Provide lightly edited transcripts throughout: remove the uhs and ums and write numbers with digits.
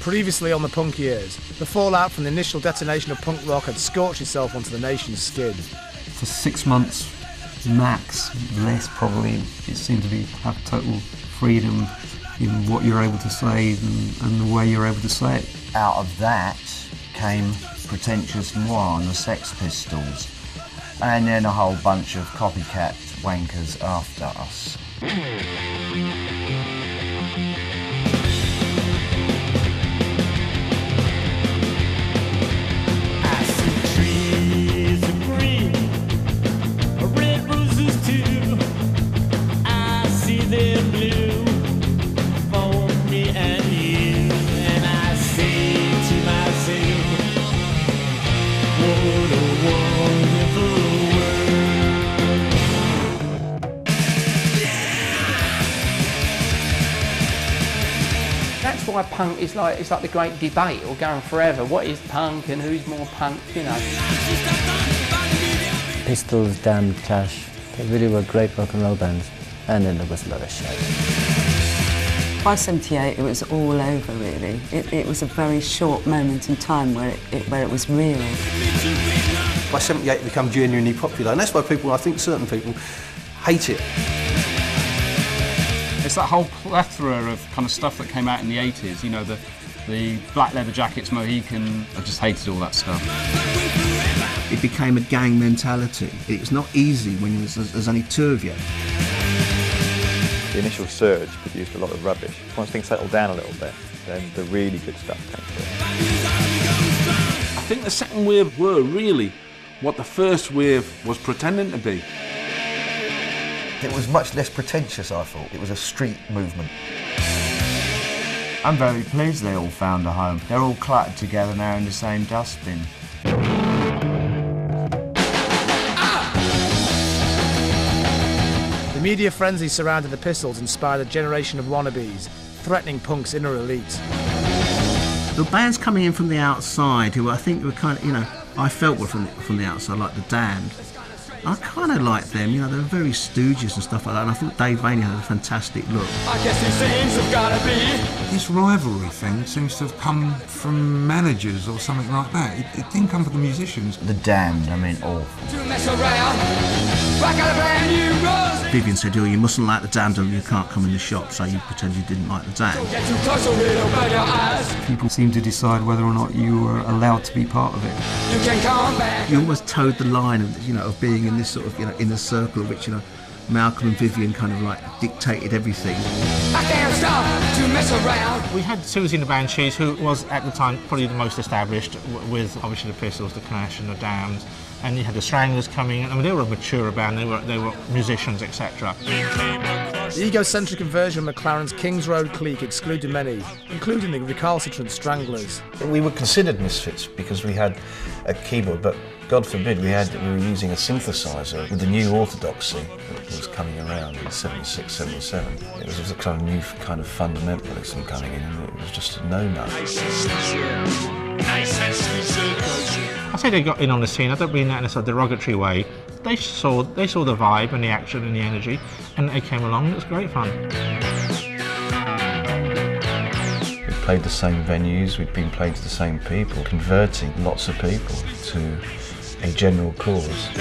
Previously on the punk years, the fallout from the initial detonation of punk rock had scorched itself onto the nation's skin. For 6 months max, less probably, it seemed to have total freedom in what you're able to say and the way you're able to say it. Out of that came Pretentious Moi and the Sex Pistols, and then a whole bunch of copycat wankers after us. That's why punk is like, it's like the great debate, or going forever. What is punk and who's more punk, you know? Pistols, Damned, Clash, they really were great rock and roll bands. And then there was a lot of shit. By 78 it was all over really. It was a very short moment in time where it was real. By 78 it became genuinely popular, and that's why people, I think certain people, hate it. It's that whole plethora of kind of stuff that came out in the 80s, you know, the black leather jackets, Mohican. I just hated all that stuff. It became a gang mentality. It was not easy when there's only two of you. The initial surge produced a lot of rubbish. Once things settled down a little bit, then the really good stuff came through. I think the second wave were really what the first wave was pretending to be. It was much less pretentious, I thought. It was a street movement. I'm very pleased they all found a home. They're all cluttered together now in the same dustbin. The media frenzy surrounding the Pistols inspired a generation of wannabes, threatening punk's inner elite. The bands coming in from the outside, who I think were kind of, you know, I felt were from the outside, like the Damned. I kind of liked them, you know, they were very Stooges and stuff like that, and I thought Dave Vaney had a fantastic look. I guess these things have gotta be. This rivalry thing seems to have come from managers or something like that. It didn't come from the musicians. The Damned, I mean, awful. To mess around, I got a brand new rose. Vivian said, oh, you mustn't like the Damned or you can't come in the shop, so you pretend you didn't like the Damned. Don't get too close or it'll burn your eyes. People seem to decide whether or not you were allowed to be part of it. You can come back. You almost towed the line of, you know, of being in this sort of, you know, in the circle of which, you know, Malcolm and Vivian kind of like dictated everything. I can't stop to mess around. We had Susie in the band, Cheese, who was at the time probably the most established, with obviously the Pistols, the Clash and the Damned, and you had the Stranglers coming in. I mean, they were a mature band, they were musicians, etc. The egocentric version of McLaren's Kings Road clique excluded many, including the recalcitrant Stranglers. We were considered misfits because we had a keyboard, but God forbid we were using a synthesizer with the new orthodoxy that was coming around in 76, 77. It was a kind of new kind of fundamentalism coming in, and it was just a no-no. I say they got in on the scene. I don't mean that in a sort of derogatory way. They saw the vibe and the action and the energy, and they came along. It was great fun. We played the same venues. We'd been playing to the same people, converting lots of people to a general cause. The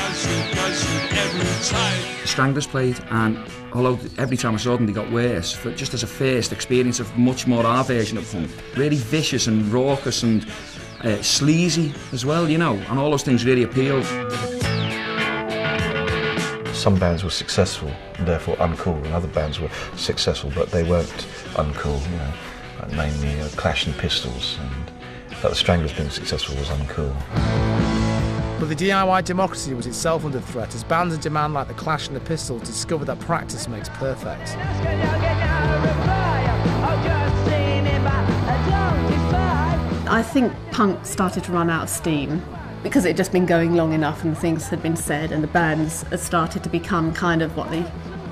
Stranglers played, and although every time I saw them they got worse, but just as a first experience of much more our version of punk, really vicious and raucous and sleazy as well, you know, and all those things really appealed. Some bands were successful and therefore uncool, and other bands were successful but they weren't uncool, you know, namely Clash and Pistols, but the Stranglers being successful was uncool. But the DIY democracy was itself under threat as bands in demand like the Clash and the Pistols discovered that practice makes perfect. I think punk started to run out of steam because it had just been going long enough and things had been said, and the bands had started to become kind of what they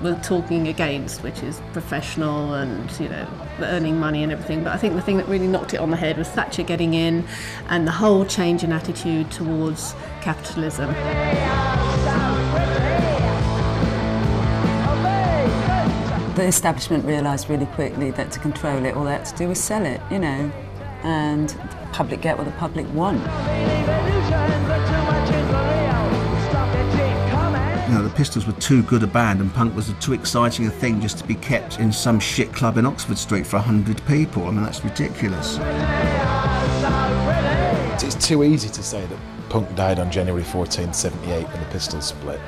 were talking against, which is professional and, you know, earning money and everything. But I think the thing that really knocked it on the head was Thatcher getting in and the whole change in attitude towards capitalism. The establishment realised really quickly that to control it, all they had to do was sell it, you know. and the public get what the public want. You know, the Pistols were too good a band and punk was too exciting a thing just to be kept in some shit club in Oxford Street for 100 people. I mean, that's ridiculous. It's too easy to say that punk died on January 14, 78 when the Pistols split.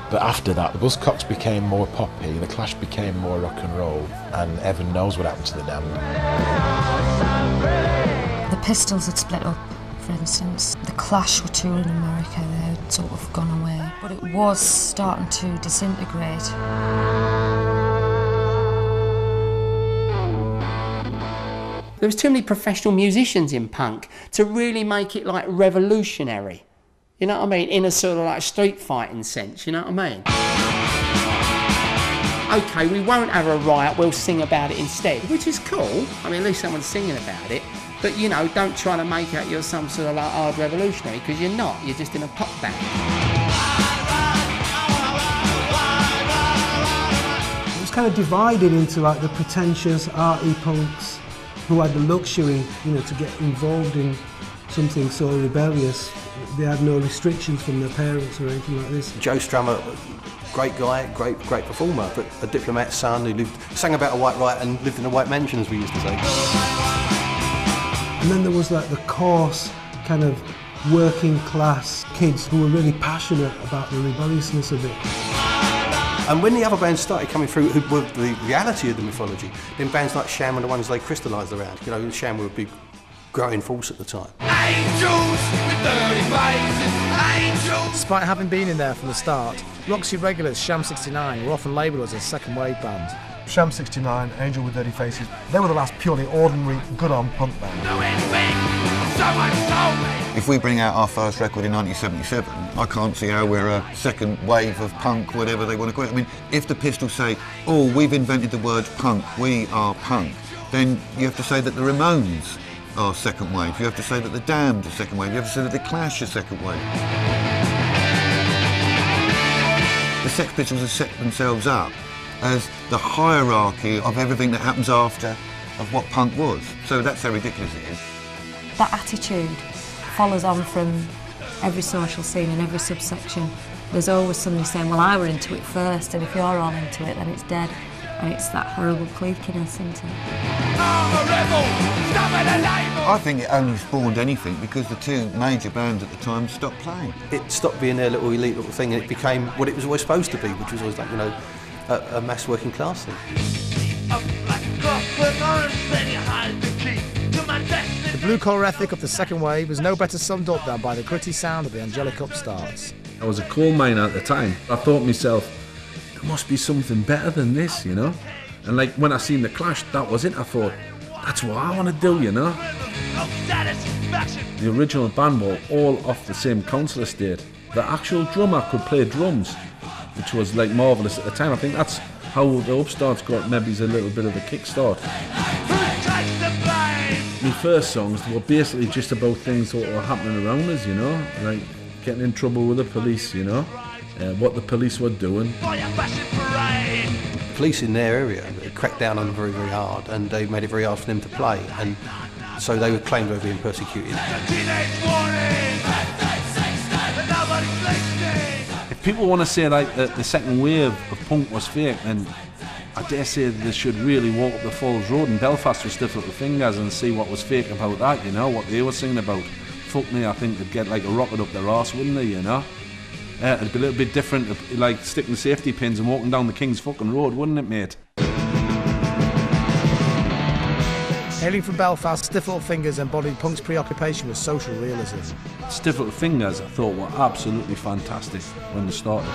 But after that, the Buzzcocks became more poppy, the Clash became more rock and roll, and heaven knows what happened to the Damned. The Pistols had split up, for instance. The Clash were touring in America, they had sort of gone away. But it was starting to disintegrate. There was too many professional musicians in punk to really make it like revolutionary. You know what I mean? In a sort of like street fighting sense, you know what I mean? Okay, we won't have a riot, we'll sing about it instead, which is cool. I mean, at least someone's singing about it. But, you know, don't try to make out you're some sort of like hard revolutionary, because you're not, you're just in a pop band. It was kind of divided into like the pretentious arty punks who had the luxury, you know, to get involved in something so rebellious. They had no restrictions from their parents or anything like this. Joe Strummer, great guy, great performer, but a diplomat's son who sang about a white riot and lived in a white mansion, as we used to say. And then there was like the coarse kind of working class kids who were really passionate about the rebelliousness of it. And when the other bands started coming through, who were the reality of the mythology, then bands like Sham were the ones they crystallised around. You know, Sham were a big growing force at the time. Despite having been in there from the start, Roxy regulars Sham 69 were often labelled as a second wave band. Sham 69, Angel with Dirty Faces, they were the last purely ordinary, good-on punk band. If we bring out our first record in 1977, I can't see how we're a second wave of punk, whatever they want to call it. I mean, if the Pistols say, oh, we've invented the word punk, we are punk, then you have to say that the Ramones are second wave, you have to say that the Damned are second wave, you have to say that the Clash are second wave. The Sex Pistols have set themselves up as the hierarchy of everything that happens after of what punk was. So that's how ridiculous it is. That attitude follows on from every social scene and every subsection. There's always somebody saying, well, I were into it first, and if you're all into it, then it's dead. And it's that horrible cliquiness, isn't it? I think it only spawned anything because the two major bands at the time stopped playing. It stopped being their little elite little thing and it became what it was always supposed to be, which was always like, you know, a mass working class thing. The blue-collar ethic of the second wave was no better summed up than by the gritty sound of the angelic upstarts. I was a coal miner at the time. I thought to myself, there must be something better than this, you know? And like when I seen the Clash, that was it. I thought, that's what I want to do, you know? The original band were all off the same council estate. The actual drummer could play drums, which was like marvellous at the time. I think that's how the upstarts got maybe a little bit of a kickstart. My first songs were basically just about things that were happening around us, you know? Like getting in trouble with the police, you know? What the police were doing. Police in their area cracked down on them very, very hard, and they made it very hard for them to play, and so they were claimed to have been persecuted. If people want to say like that the second wave of punk was fake, then I dare say they should really walk up the Falls Road in Belfast with stiff little fingers and see what was fake about that, you know, what they were singing about. Fuck me, I think they'd get like a rocket up their arse, wouldn't they, you know? It'd be a little bit different, like sticking safety pins and walking down the King's fucking road, wouldn't it, mate? Hailing from Belfast, Stiff Little Fingers embodied punk's preoccupation with social realism. Stiff Little Fingers, I thought, were absolutely fantastic when they started.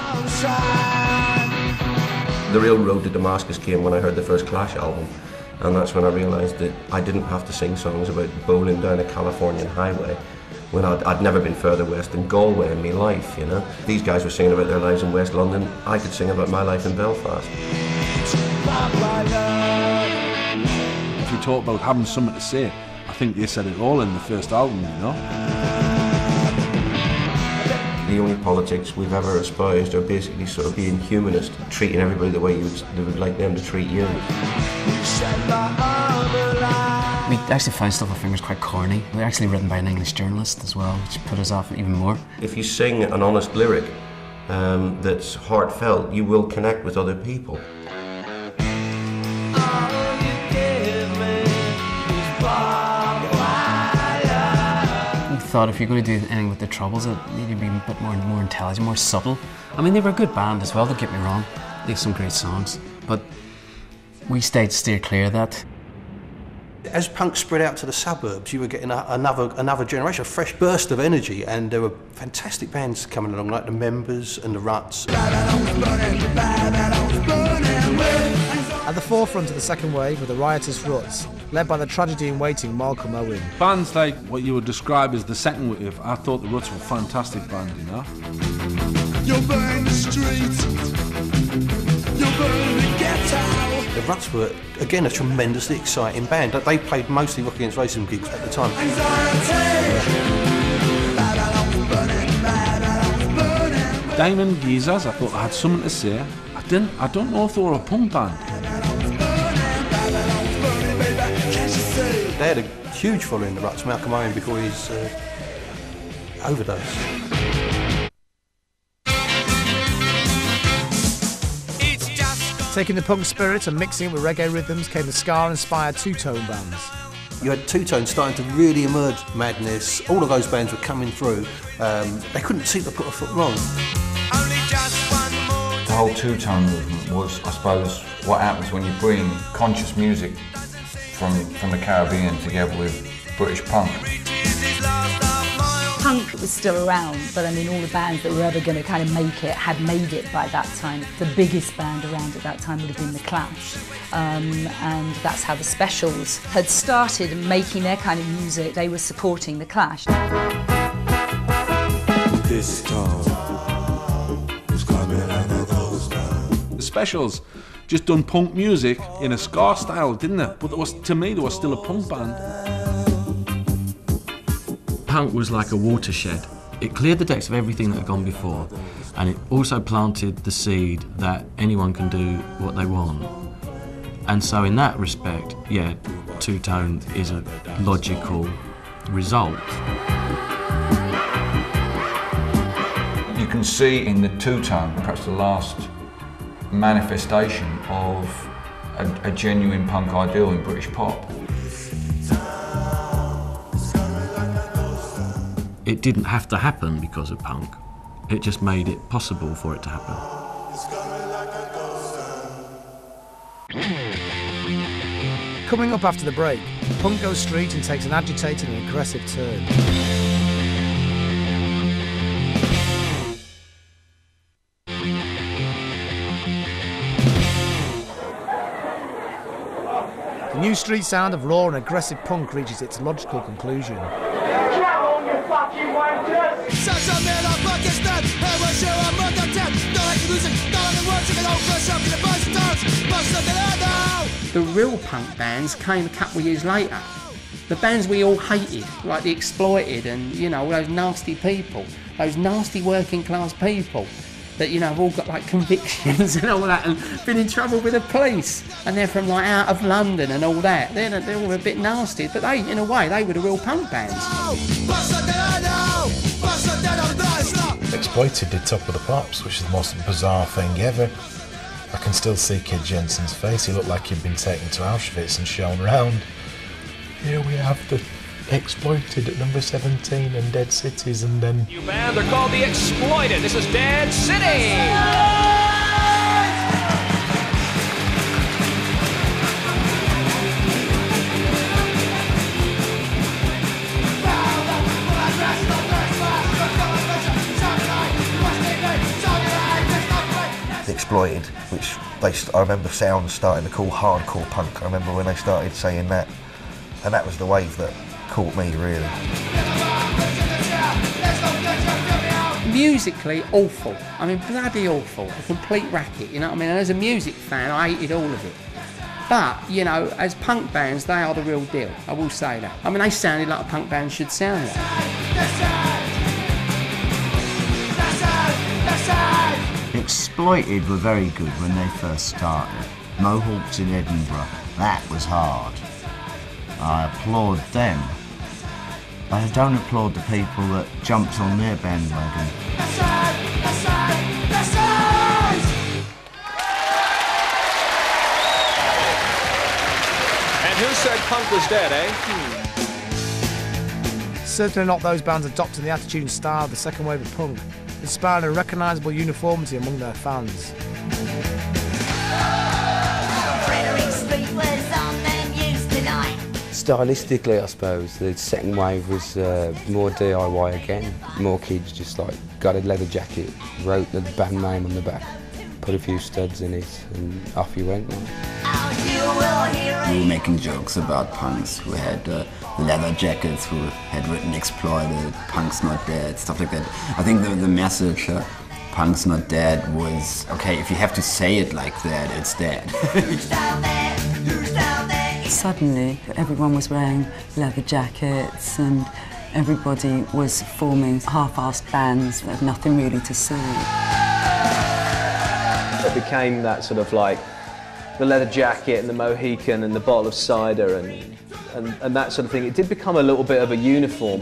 The real road to Damascus came when I heard the first Clash album, and that's when I realised that I didn't have to sing songs about bowling down a Californian highway when I'd never been further west than Galway in my life, you know. These guys were singing about their lives in West London, I could sing about my life in Belfast. If you talk about having something to say, I think they said it all in the first album, you know. The only politics we've ever espoused are basically sort of being humanist, treating everybody the way they would like them to treat you. We actually found stuff I think was quite corny. They're actually written by an English journalist as well, which put us off even more. If you sing an honest lyric that's heartfelt, you will connect with other people. We thought if you're going to do anything with the Troubles, it needed to be a bit more intelligent, more subtle. I mean, they were a good band as well, don't get me wrong. They have some great songs, but we steer clear of that. As punk spread out to the suburbs, you were getting another generation, a fresh burst of energy, and there were fantastic bands coming along, like the Members and the Ruts. At the forefront of the second wave were the riotous Ruts, led by the tragedy-in-waiting Malcolm Owen. Bands like what you would describe as the second wave, I thought the Ruts were a fantastic band, you know? You'll burn the streets, you'll burn the ghetto. The Ruts were, again, a tremendously exciting band. They played mostly Rock Against Racism gigs at the time. Diamond Geezers, I thought I had something to say. I don't know if they were a punk band. They had a huge following, the Ruts, Malcolm Owen, before his overdose. Taking the punk spirit and mixing it with reggae rhythms came the ska-inspired two-tone bands. You had two-tone starting to really emerge, Madness. All of those bands were coming through. They couldn't seem to put a foot wrong. The whole two-tone movement was, I suppose, what happens when you bring conscious music from the Caribbean together with British punk. Punk was still around, but I mean all the bands that were ever going to kind of make it had made it by that time. The biggest band around at that time would have been The Clash, and that's how the Specials had started making their kind of music. They were supporting The Clash. This time was coming out of those times. The Specials just done punk music in a ska style, didn't they? But to me, they were still a punk band. Punk was like a watershed. It cleared the decks of everything that had gone before, and it also planted the seed that anyone can do what they want. And so in that respect, yeah, two-tone is a logical result. You can see in the two-tone, perhaps the last manifestation of a genuine punk ideal in British pop. It didn't have to happen because of punk. It just made it possible for it to happen. Coming up after the break, punk goes street and takes an agitated and aggressive turn. The new street sound of raw and aggressive punk reaches its logical conclusion. The real punk bands came a couple of years later. The bands we all hated, like the Exploited and, you know, all those nasty people, those nasty working class people that, you know, have all got like convictions and all that and been in trouble with the police, and they're from like out of London and all that. They're all a bit nasty, but they, in a way, they were the real punk bands. Exploited did Top of the Pops, which is the most bizarre thing ever. I can still see Kid Jensen's face. He looked like he'd been taken to Auschwitz and shown around. Here we have the Exploited at number 17 and Dead Cities, and then... New band, they're called The Exploited. This is Dead City! Exploited, which I remember sounds starting to call hardcore punk. I remember when they started saying that, and that was the wave that caught me really. Musically awful. I mean, bloody awful. A complete racket, you know what I mean? And as a music fan, I hated all of it. But, you know, as punk bands, they are the real deal. I will say that. I mean, they sounded like a punk band should sound like. Exploited were very good when they first started. Mohawks in Edinburgh, that was hard. I applaud them. But I don't applaud the people that jumped on their bandwagon. And who said punk was dead, eh? Certainly not those bands adopting the attitude and style of the second wave of punk, inspiring a recognisable uniformity among their fans. Stylistically, I suppose, the second wave was more DIY again. More kids just like got a leather jacket, wrote the band name on the back, put a few studs in it, and off you went. We were making jokes about punks who had leather jackets, who had written Exploited, Punk's Not Dead, stuff like that. I think the message, Punk's Not Dead, was, okay, if you have to say it like that, it's dead. Suddenly, everyone was wearing leather jackets and everybody was forming half-assed bands that had nothing really to say. It became that sort of like the leather jacket and the Mohican and the bottle of cider and that sort of thing. It did become a little bit of a uniform.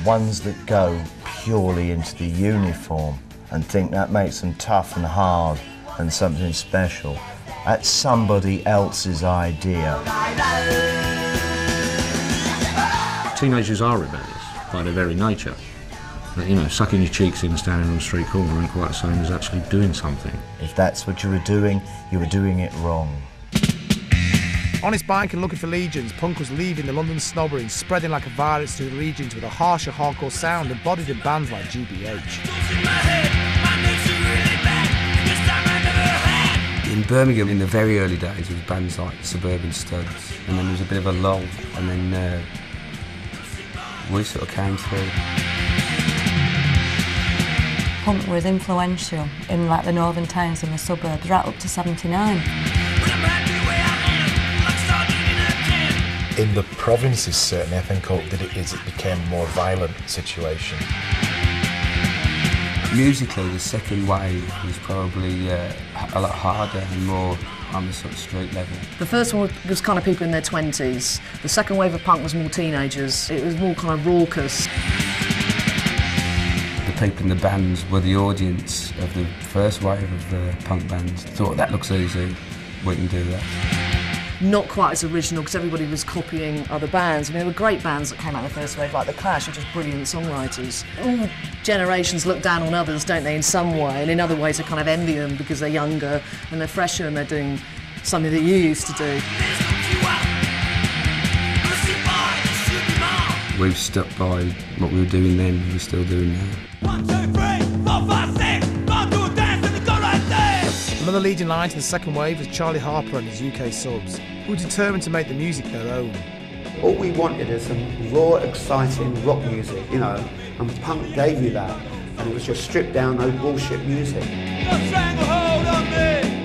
Ones that go purely into the uniform and think that makes them tough and hard and something special. That's somebody else's idea. Teenagers are rebellious by their very nature. But, you know, sucking your cheeks in, standing on the street corner and quite the same as actually doing something. If that's what you were doing it wrong. On its bike and looking for legions, punk was leaving the London snobbery and spreading like a virus through the regions with a harsher hardcore sound embodied in bands like GBH. In Birmingham, in the very early days, there was bands like Suburban Studs, and then there was a bit of a lull, and then we sort of came through. Punk was influential in like the northern towns and the suburbs, right up to 79. In the provinces, certainly, I think what it became a more violent situation. Musically, the second wave was probably a lot harder and more on the sort of street level. The first one was kind of people in their 20s. The second wave of punk was more teenagers. It was more kind of raucous. The people in the bands were the audience of the first wave of punk bands. Thought, that looks easy, we can do that. Not quite as original because everybody was copying other bands. I mean, there were great bands that came out of the first wave, like The Clash, which was brilliant songwriters. All generations look down on others, don't they, in some way, and in other ways they kind of envy them because they're younger and they're fresher and they're doing something that you used to do. We've stuck by what we were doing then, we're still doing now. 1, 2, 3, 4, 5, 6, 1, 2, dance and go right there! Another leading line to the second wave was Charlie Harper and his UK subs, who were determined to make the music their own. All we wanted is some raw, exciting rock music, you know, and punk gave you that, and it was just stripped down, no bullshit music.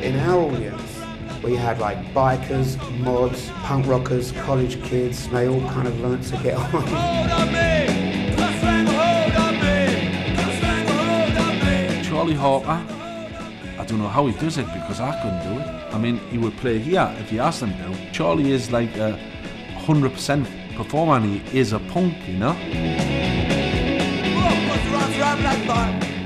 In our audience, we had like bikers, mods, punk rockers, college kids, they all kind of learnt to get on. Charlie Harper, I don't know how he does it because I couldn't do it. I mean, he would play here if you asked him to. Charlie is like a 100% performer and he is a punk, you know?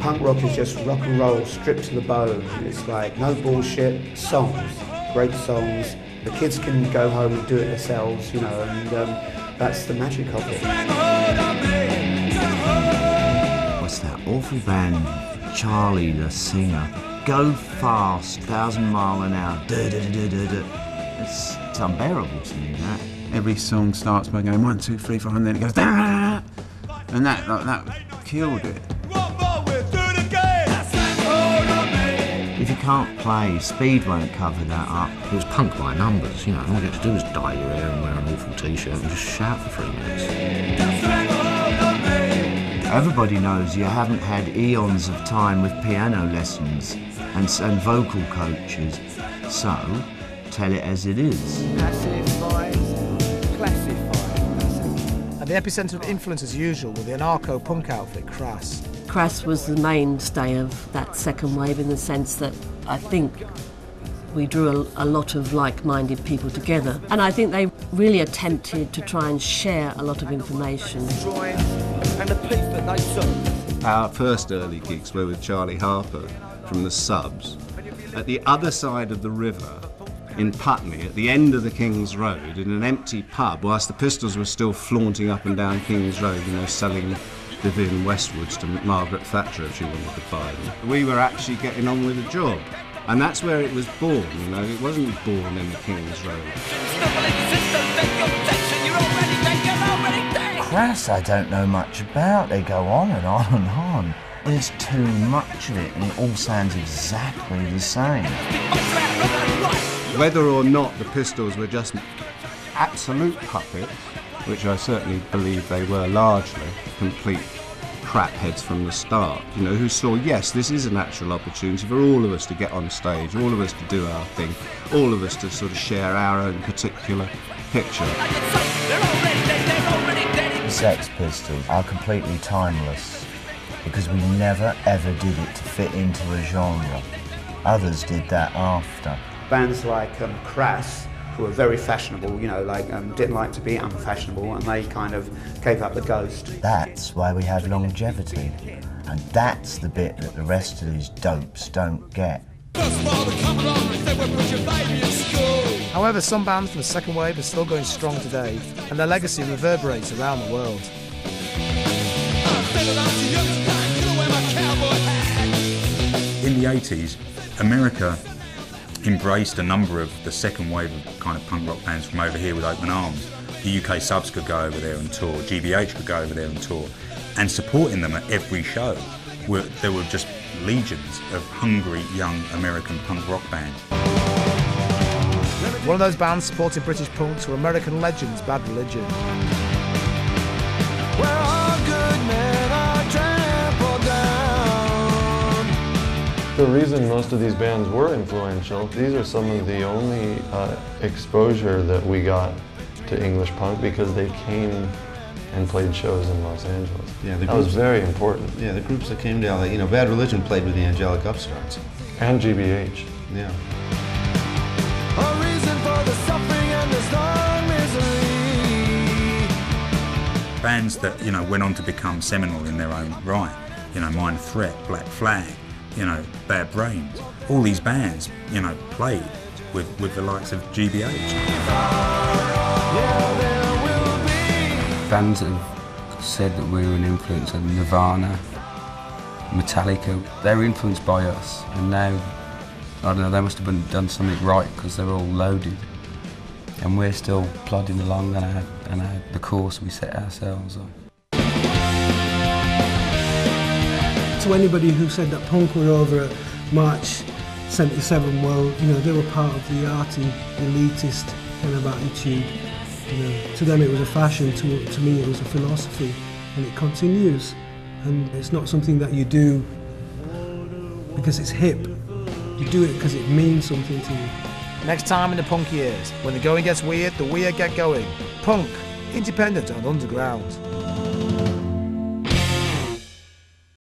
Punk rock is just rock and roll stripped to the bone. It's like no bullshit, songs, great songs. The kids can go home and do it themselves, you know, and that's the magic of it. What's that awful band, Charlie the singer? Go fast, 1,000 mile an hour, It's unbearable to me, that. Every song starts by going 1, 2, 3, 4, and then it goes da, and that killed it. If you can't play, speed won't cover that up. It was punk by numbers, you know, all you had to do was dye your hair and wear an awful t-shirt and just shout for 3 minutes. Everybody knows you haven't had eons of time with piano lessons and vocal coaches, so tell it as it is. At the epicentre of influence as usual were the anarcho-punk outfit Crass. Crass was the mainstay of that second wave in the sense that I think We drew a lot of like-minded people together, and I think they really attempted to try and share a lot of information. Our first early gigs were with Charlie Harper from the Subs at the other side of the river in Putney, at the end of the King's Road, in an empty pub, whilst the Pistols were still flaunting up and down King's Road, you know, selling Vivian Westwoods to Margaret Thatcher if she wanted to buy them. We were actually getting on with the job, and that's where it was born, you know, it wasn't born in the King's Road. Crass I don't know much about, they go on and on and on. There's too much of it and it all sounds exactly the same. Whether or not the Pistols were just absolute puppets, which I certainly believe they were largely, complete crapheads from the start, you know, who saw, yes, this is a natural opportunity for all of us to get on stage, all of us to do our thing, all of us to sort of share our own particular picture. The Sex Pistols are completely timeless because we never ever did it to fit into a genre. Others did that after. Bands like Crass, who were very fashionable, you know, like didn't like to be unfashionable, and they kind of gave up the ghost. That's why we have longevity, and that's the bit that the rest of these dopes don't get. However, some bands from the second wave are still going strong today, and their legacy reverberates around the world. In the 80s, America embraced a number of the second wave of kind of punk rock bands from over here with open arms. The UK Subs could go over there and tour, GBH could go over there and tour, and supporting them at every show, there were just legions of hungry young American punk rock bands. One of those bands supporting British punks were American legends Bad Religion. The reason most of these bands were influential, these are some of the only exposure that we got to English punk because they came and played shows in Los Angeles. Yeah, that was very important. Yeah, the groups that came down, like, you know, Bad Religion played with the Angelic Upstarts. And GBH. Yeah. A reason for the suffering and the strong misery. Bands that, you know, went on to become seminal in their own right. You know, Minor Threat, Black Flag, you know, Bad Brains. All these bands, you know, played with the likes of GBH. Bands that have said that we were an influence of Nirvana, Metallica, they were influenced by us, and now, I don't know, they must have done something right because they're all loaded, and we're still plodding along on the course we set ourselves on. To anybody who said that punk were over at March 77, well, you know, they were part of the arty, elitist kind of attitude. You know, to them it was a fashion, to me it was a philosophy, and it continues. And it's not something that you do because it's hip. You do it because it means something to you. Next time in the punk years, when the going gets weird, the weird get going. Punk, independent and underground.